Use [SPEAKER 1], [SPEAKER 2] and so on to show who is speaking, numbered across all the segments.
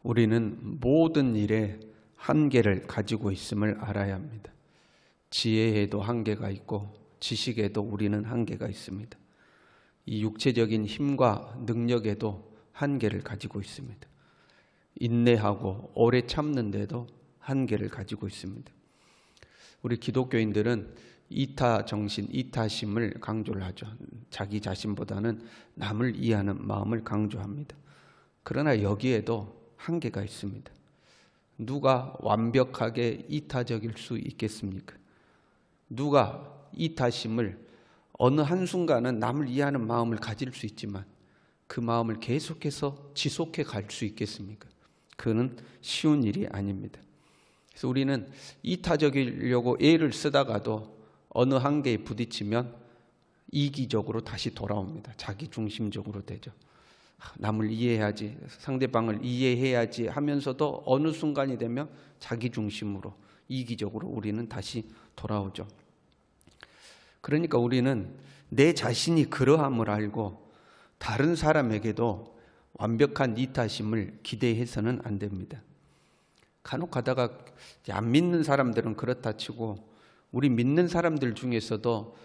[SPEAKER 1] 우리는 모든 일에 한계를 가지고 있음을 알아야 합니다. 지혜에도 한계가 있고 지식에도 우리는 한계가 있습니다. 이 육체적인 힘과 능력에도 한계를 가지고 있습니다. 인내하고 오래 참는데도 한계를 가지고 있습니다. 우리 기독교인들은 이타정신, 이타심을 강조를 하죠. 자기 자신보다는 남을 이해하는 마음을 강조합니다. 그러나 여기에도 한계가 있습니다. 누가 완벽하게 이타적일 수 있겠습니까? 누가 이타심을 어느 한순간은 남을 이해하는 마음을 가질 수 있지만 그 마음을 계속해서 지속해 갈 수 있겠습니까? 그는 쉬운 일이 아닙니다. 그래서 우리는 이타적이려고 애를 쓰다가도 어느 한계에 부딪히면 이기적으로 다시 돌아옵니다. 자기 중심적으로 되죠. 남을 이해해야지, 상대방을 이해해야지 하면서도 어느 순간이 되면 자기 중심으로 이기적으로 우리는 다시 돌아오죠. 그러니까 우리는 내 자신이 그러함을 알고 다른 사람에게도 완벽한 이타심을 기대해서는 안 됩니다. 간혹 가다가 안 믿는 사람들은 그렇다 치고 우리 믿는 사람들 중에서도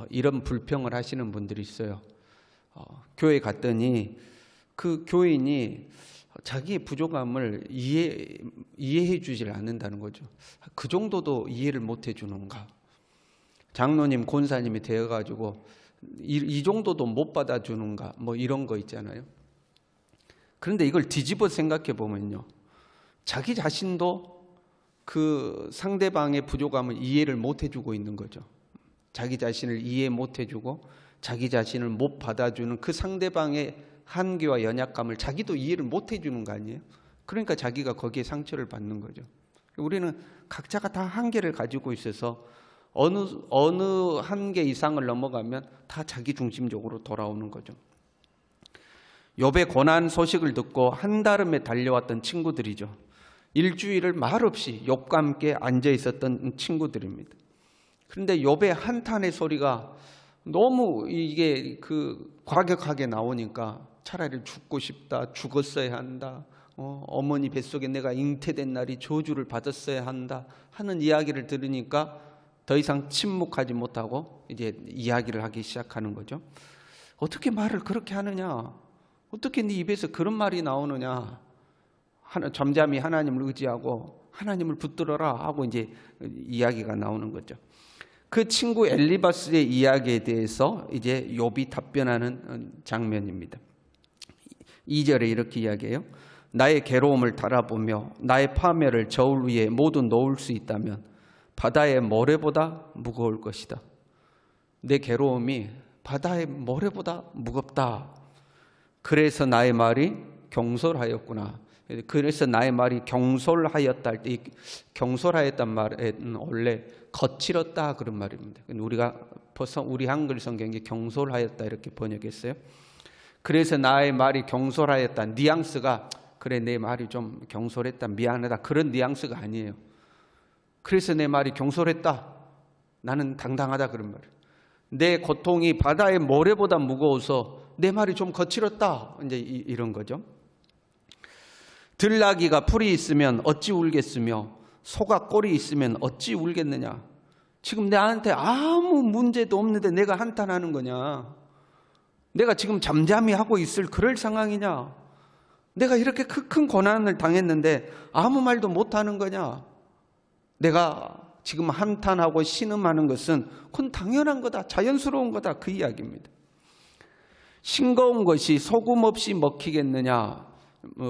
[SPEAKER 1] 이런 불평을 하시는 분들이 있어요. 교회 갔더니 그 교인이 자기의 부족함을 이해해 주질 않는다는 거죠. 그 정도도 이해를 못 해주는가. 장로님, 권사님이 되어가지고 이 정도도 못 받아주는가, 뭐 이런 거 있잖아요. 그런데 이걸 뒤집어 생각해 보면요, 자기 자신도 그 상대방의 부족함을 이해를 못 해주고 있는 거죠. 자기 자신을 이해 못 해주고 자기 자신을 못 받아주는 그 상대방의 한계와 연약감을 자기도 이해를 못 해주는 거 아니에요? 그러니까 자기가 거기에 상처를 받는 거죠. 우리는 각자가 다 한계를 가지고 있어서 어느 한계 이상을 넘어가면 다 자기 중심적으로 돌아오는 거죠. 욥의 고난 소식을 듣고 한달음에 달려왔던 친구들이죠. 일주일을 말없이 욥과 함께 앉아 있었던 친구들입니다. 그런데 욥의 한탄의 소리가 너무 이게 과격하게 나오니까 차라리 죽고 싶다, 죽었어야 한다, 어머니 뱃속에 내가 잉태된 날이 저주를 받았어야 한다 하는 이야기를 들으니까 더 이상 침묵하지 못하고 이제 이야기를 하기 시작하는 거죠. 어떻게 말을 그렇게 하느냐? 어떻게 네 입에서 그런 말이 나오느냐? 잠잠히 하나님을 의지하고 하나님을 붙들어라 하고 이제 이야기가 나오는 거죠. 그 친구 엘리바스의 이야기에 대해서 이제 욥이 답변하는 장면입니다. 2절에 이렇게 이야기해요. 나의 괴로움을 달아보며 나의 파멸을 저울 위에 모두 놓을 수 있다면 바다의 모래보다 무거울 것이다. 내 괴로움이 바다의 모래보다 무겁다. 그래서 나의 말이 경솔하였구나. 그래서 나의 말이 경솔하였다 할 때 경솔하였단 말은 원래 거칠었다 그런 말입니다. 우리가 벌써 우리 한글 성경에 경솔하였다 이렇게 번역했어요. 그래서 나의 말이 경솔하였다. 뉘앙스가 그래 내 말이 좀 경솔했다, 미안하다 그런 뉘앙스가 아니에요. 그래서 내 말이 경솔했다. 나는 당당하다 그런 말이에요. 내 고통이 바다의 모래보다 무거워서 내 말이 좀 거칠었다. 이제 이런 거죠. 들나귀가 풀이 있으면 어찌 울겠으며 소가 꼴이 있으면 어찌 울겠느냐. 지금 나한테 아무 문제도 없는데 내가 한탄하는 거냐? 내가 지금 잠잠히 하고 있을 그럴 상황이냐? 내가 이렇게 큰 고난을 당했는데 아무 말도 못하는 거냐? 내가 지금 한탄하고 신음하는 것은 그건 당연한 거다, 자연스러운 거다 그 이야기입니다. 싱거운 것이 소금 없이 먹히겠느냐?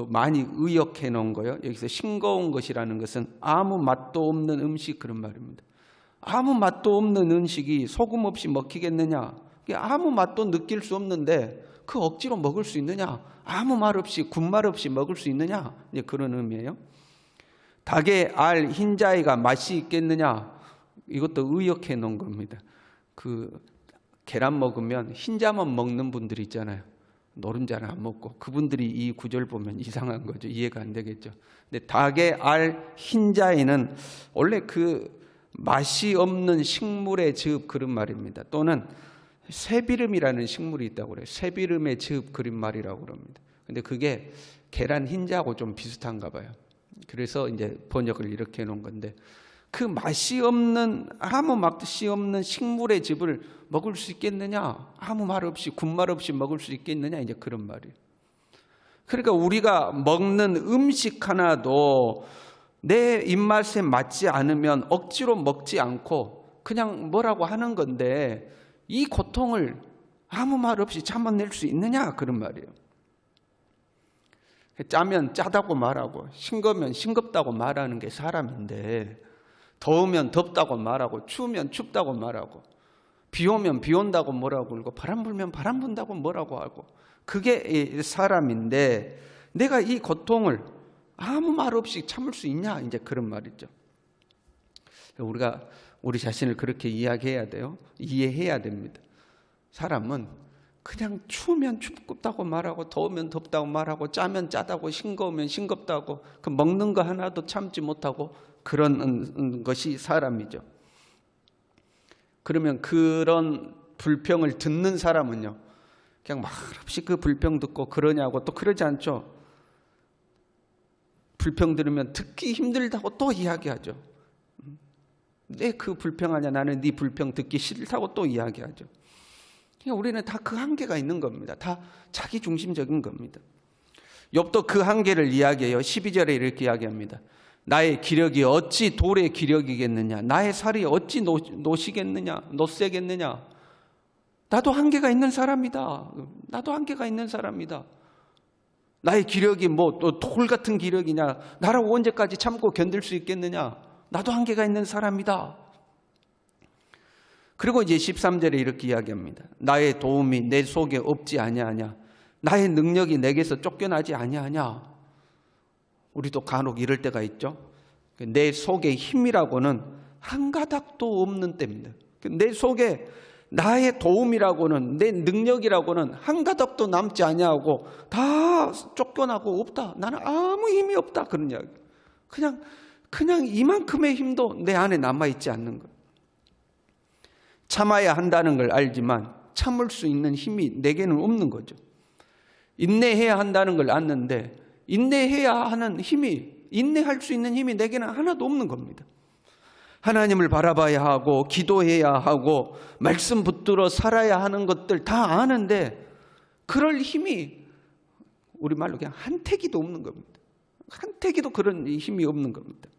[SPEAKER 1] 많이 의역해 놓은 거예요. 여기서 싱거운 것이라는 것은 아무 맛도 없는 음식 그런 말입니다. 아무 맛도 없는 음식이 소금 없이 먹히겠느냐? 아무 맛도 느낄 수 없는데 그 억지로 먹을 수 있느냐? 아무 말 없이 군말 없이 먹을 수 있느냐? 이제 그런 의미예요. 닭의 알 흰자위가 맛이 있겠느냐? 이것도 의역해 놓은 겁니다. 계란 먹으면 흰자만 먹는 분들이 있잖아요. 노른자는 안 먹고 그분들이 이 구절 보면 이상한 거죠. 이해가 안 되겠죠. 근데 닭의 알 흰자위는 원래 맛이 없는 식물의 즙 그런 말입니다. 또는 새비름이라는 식물이 있다고 그래요. 새비름의 즙 그런 말이라고 그럽니다. 근데 그게 계란 흰자하고 좀 비슷한가 봐요. 그래서 이제 번역을 이렇게 해놓은 건데, 그 맛이 없는, 아무 맛이 없는 식물의 즙을 먹을 수 있겠느냐? 아무 말 없이, 군말 없이 먹을 수 있겠느냐? 이제 그런 말이에요. 그러니까 우리가 먹는 음식 하나도 내 입맛에 맞지 않으면 억지로 먹지 않고 그냥 뭐라고 하는 건데, 이 고통을 아무 말 없이 참아낼 수 있느냐? 그런 말이에요. 짜면 짜다고 말하고, 싱거면 싱겁다고 말하는 게 사람인데, 더우면 덥다고 말하고, 추우면 춥다고 말하고, 비 오면 비 온다고 뭐라고 그러고, 바람 불면 바람 분다고 뭐라고 하고, 그게 사람인데 내가 이 고통을 아무 말 없이 참을 수 있냐? 이제 그런 말이죠. 우리가 우리 자신을 그렇게 이야기해야 돼요. 이해해야 됩니다. 사람은 그냥 추우면 춥다고 말하고, 더우면 덥다고 말하고, 짜면 짜다고, 싱거우면 싱겁다고, 그 먹는 거 하나도 참지 못하고, 그런 것이 사람이죠. 그러면 그런 불평을 듣는 사람은요, 그냥 말없이 그 불평 듣고 그러냐고 또 그러지 않죠. 불평 들으면 듣기 힘들다고 또 이야기하죠. 내 그 불평하냐, 나는 네 불평 듣기 싫다고 또 이야기하죠. 우리는 다 그 한계가 있는 겁니다. 다 자기 중심적인 겁니다. 욥도 그 한계를 이야기해요. 12절에 이렇게 이야기합니다. 나의 기력이 어찌 돌의 기력이겠느냐, 나의 살이 어찌 노시겠느냐. 나도 한계가 있는 사람이다. 나도 한계가 있는 사람이다. 나의 기력이 뭐 또 돌 같은 기력이냐, 나라고 언제까지 참고 견딜 수 있겠느냐. 나도 한계가 있는 사람이다. 그리고 이제 13절에 이렇게 이야기합니다. 나의 도움이 내 속에 없지 아니하냐, 나의 능력이 내게서 쫓겨나지 아니하냐. 우리도 간혹 이럴 때가 있죠. 내 속에 힘이라고는 한 가닥도 없는 때입니다. 내 속에 나의 도움이라고는, 내 능력이라고는 한 가닥도 남지 아니하고 다 쫓겨나고 없다. 나는 아무 힘이 없다. 그런 이야기. 그냥 이만큼의 힘도 내 안에 남아있지 않는 것. 참아야 한다는 걸 알지만 참을 수 있는 힘이 내게는 없는 거죠. 인내해야 한다는 걸 아는데 인내해야 하는 힘이, 인내할 수 있는 힘이 내게는 하나도 없는 겁니다. 하나님을 바라봐야 하고 기도해야 하고 말씀 붙들어 살아야 하는 것들 다 아는데 그럴 힘이 우리말로 그냥 한 태기도 없는 겁니다. 한 태기도 그런 힘이 없는 겁니다.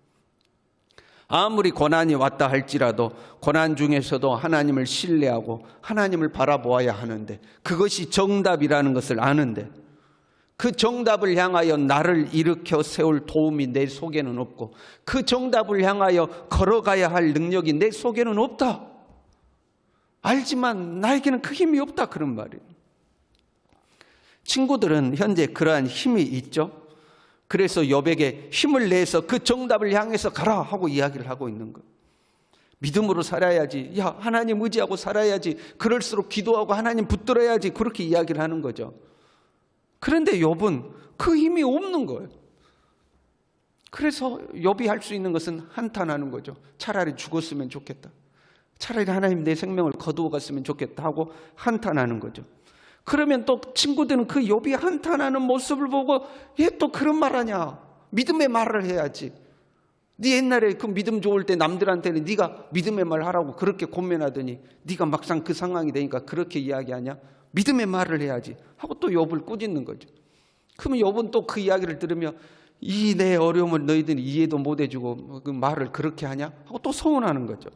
[SPEAKER 1] 아무리 고난이 왔다 할지라도 고난 중에서도 하나님을 신뢰하고 하나님을 바라보아야 하는데, 그것이 정답이라는 것을 아는데 그 정답을 향하여 나를 일으켜 세울 도움이 내 속에는 없고, 그 정답을 향하여 걸어가야 할 능력이 내 속에는 없다. 알지만 나에게는 그 힘이 없다. 그런 말이에요. 친구들은 현재 그러한 힘이 있죠. 그래서 욥에게 힘을 내서 그 정답을 향해서 가라 하고 이야기를 하고 있는 것. 믿음으로 살아야지. 야, 하나님 의지하고 살아야지. 그럴수록 기도하고 하나님 붙들어야지. 그렇게 이야기를 하는 거죠. 그런데 욥은 그 힘이 없는 거예요. 그래서 욥이 할 수 있는 것은 한탄하는 거죠. 차라리 죽었으면 좋겠다. 차라리 하나님 내 생명을 거두어 갔으면 좋겠다 하고 한탄하는 거죠. 그러면 또 친구들은 그 욥이 한탄하는 모습을 보고 얘 또 그런 말 하냐. 믿음의 말을 해야지. 네 옛날에 그 믿음 좋을 때 남들한테는 네가 믿음의 말 하라고 그렇게 고민하더니 네가 막상 그 상황이 되니까 그렇게 이야기하냐. 믿음의 말을 해야지 하고 또 욥을 꾸짖는 거죠. 그러면 욥은 또 그 이야기를 들으며 이 내 어려움을 너희들이 이해도 못 해주고 그 말을 그렇게 하냐 하고 또 서운하는 거죠.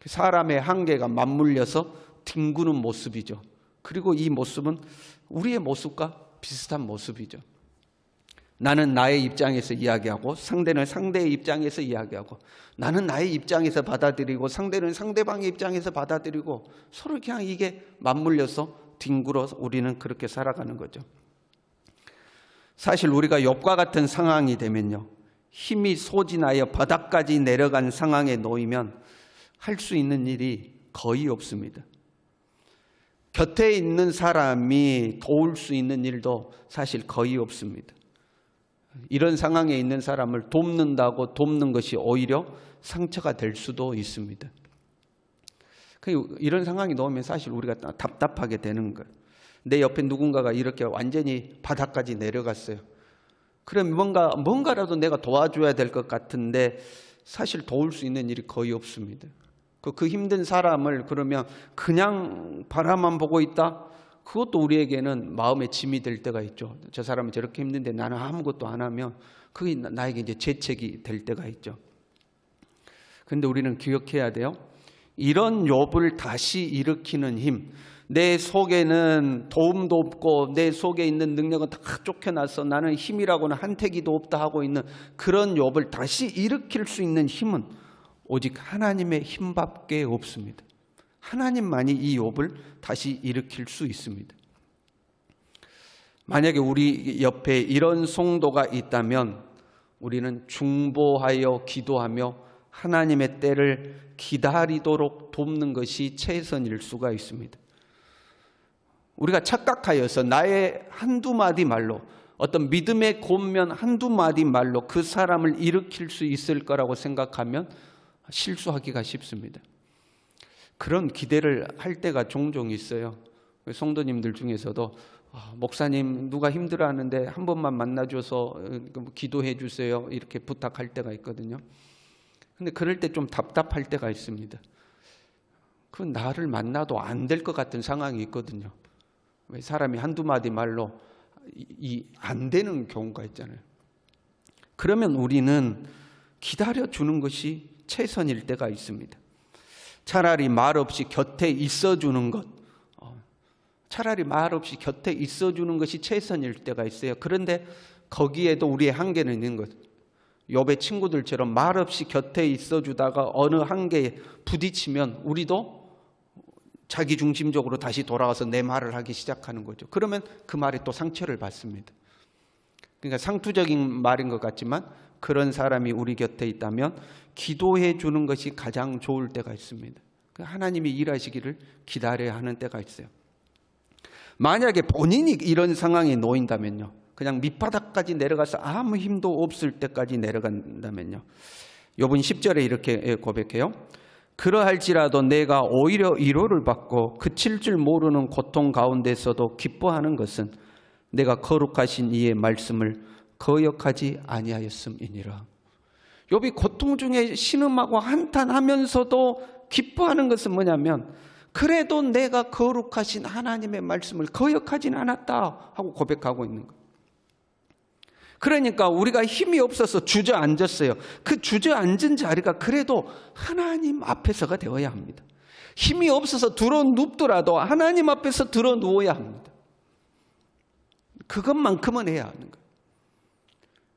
[SPEAKER 1] 사람의 한계가 맞물려서 뒹구는 모습이죠. 그리고 이 모습은 우리의 모습과 비슷한 모습이죠. 나는 나의 입장에서 이야기하고 상대는 상대의 입장에서 이야기하고, 나는 나의 입장에서 받아들이고 상대는 상대방의 입장에서 받아들이고, 서로 그냥 이게 맞물려서 뒹굴어서 우리는 그렇게 살아가는 거죠. 사실 우리가 욥과 같은 상황이 되면요, 힘이 소진하여 바닥까지 내려간 상황에 놓이면 할 수 있는 일이 거의 없습니다. 곁에 있는 사람이 도울 수 있는 일도 사실 거의 없습니다. 이런 상황에 있는 사람을 돕는다고 돕는 것이 오히려 상처가 될 수도 있습니다. 이런 상황이 놓이면 사실 우리가 답답하게 되는 거예요. 내 옆에 누군가가 이렇게 완전히 바닥까지 내려갔어요. 그럼 뭔가라도 내가 도와줘야 될 것 같은데 사실 도울 수 있는 일이 거의 없습니다. 그 힘든 사람을 그러면 그냥 바라만 보고 있다? 그것도 우리에게는 마음의 짐이 될 때가 있죠. 저 사람은 저렇게 힘든데 나는 아무것도 안 하면 그게 나에게 이제 죄책이 될 때가 있죠. 그런데 우리는 기억해야 돼요. 이런 욥을 다시 일으키는 힘, 내 속에는 도움도 없고 내 속에 있는 능력은 다 쫓겨나서 나는 힘이라고는 한태기도 없다 하고 있는 그런 욥을 다시 일으킬 수 있는 힘은 오직 하나님의 힘밖에 없습니다. 하나님만이 이 욥을 다시 일으킬 수 있습니다. 만약에 우리 옆에 이런 성도가 있다면 우리는 중보하여 기도하며 하나님의 때를 기다리도록 돕는 것이 최선일 수가 있습니다. 우리가 착각하여서 나의 한두 마디 말로, 어떤 믿음의 권면 한두 마디 말로 그 사람을 일으킬 수 있을 거라고 생각하면 실수하기가 쉽습니다. 그런 기대를 할 때가 종종 있어요. 성도님들 중에서도 목사님 누가 힘들어하는데 한 번만 만나줘서 기도해 주세요 이렇게 부탁할 때가 있거든요. 근데 그럴 때 좀 답답할 때가 있습니다. 그 나를 만나도 안 될 것 같은 상황이 있거든요. 왜 사람이 한두 마디 말로 안 되는 경우가 있잖아요. 그러면 우리는 기다려주는 것이 최선일 때가 있습니다. 차라리 말 없이 곁에 있어주는 것, 차라리 말 없이 곁에 있어주는 것이 최선일 때가 있어요. 그런데 거기에도 우리의 한계는 있는 것. 욥의 친구들처럼 말 없이 곁에 있어주다가 어느 한계에 부딪히면 우리도 자기중심적으로 다시 돌아와서 내 말을 하기 시작하는 거죠. 그러면 그 말에 또 상처를 받습니다. 그러니까 상투적인 말인 것 같지만 그런 사람이 우리 곁에 있다면 기도해 주는 것이 가장 좋을 때가 있습니다. 하나님이 일하시기를 기다려야 하는 때가 있어요. 만약에 본인이 이런 상황에 놓인다면요, 그냥 밑바닥까지 내려가서 아무 힘도 없을 때까지 내려간다면요, 욥은 10절에 이렇게 고백해요. 그러할지라도 내가 오히려 위로를 받고 그칠 줄 모르는 고통 가운데서도 기뻐하는 것은 내가 거룩하신 이의 말씀을 거역하지 아니하였음이니라. 욥이 고통 중에 신음하고 한탄하면서도 기뻐하는 것은 뭐냐면 그래도 내가 거룩하신 하나님의 말씀을 거역하진 않았다 하고 고백하고 있는 거예요. 그러니까 우리가 힘이 없어서 주저앉았어요. 그 주저앉은 자리가 그래도 하나님 앞에서가 되어야 합니다. 힘이 없어서 들어눕더라도 하나님 앞에서 들어누워야 합니다. 그것만큼은 해야 하는 거예요.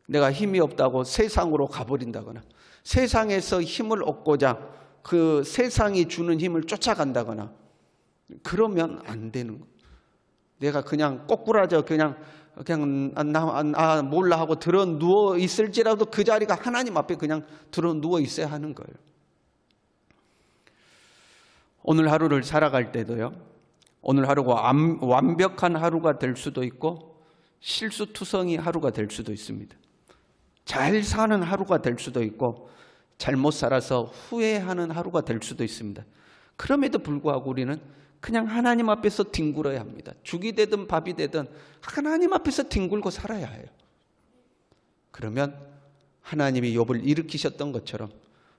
[SPEAKER 1] 내가 힘이 없다고 세상으로 가버린다거나 세상에서 힘을 얻고자 그 세상이 주는 힘을 쫓아간다거나 그러면 안 되는 거예요. 내가 그냥 꼬꾸라져 그냥 몰라 하고 들어 누워 있을지라도 그 자리가 하나님 앞에 그냥 들어 누워 있어야 하는 거예요. 오늘 하루를 살아갈 때도요, 오늘 하루가 완벽한 하루가 될 수도 있고 실수투성이 하루가 될 수도 있습니다. 잘 사는 하루가 될 수도 있고 잘못 살아서 후회하는 하루가 될 수도 있습니다. 그럼에도 불구하고 우리는 그냥 하나님 앞에서 뒹굴어야 합니다. 죽이 되든 밥이 되든 하나님 앞에서 뒹굴고 살아야 해요. 그러면 하나님이 욥을 일으키셨던 것처럼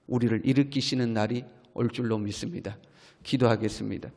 [SPEAKER 1] 우리를 일으키시는 날이 올 줄로 믿습니다. 기도하겠습니다.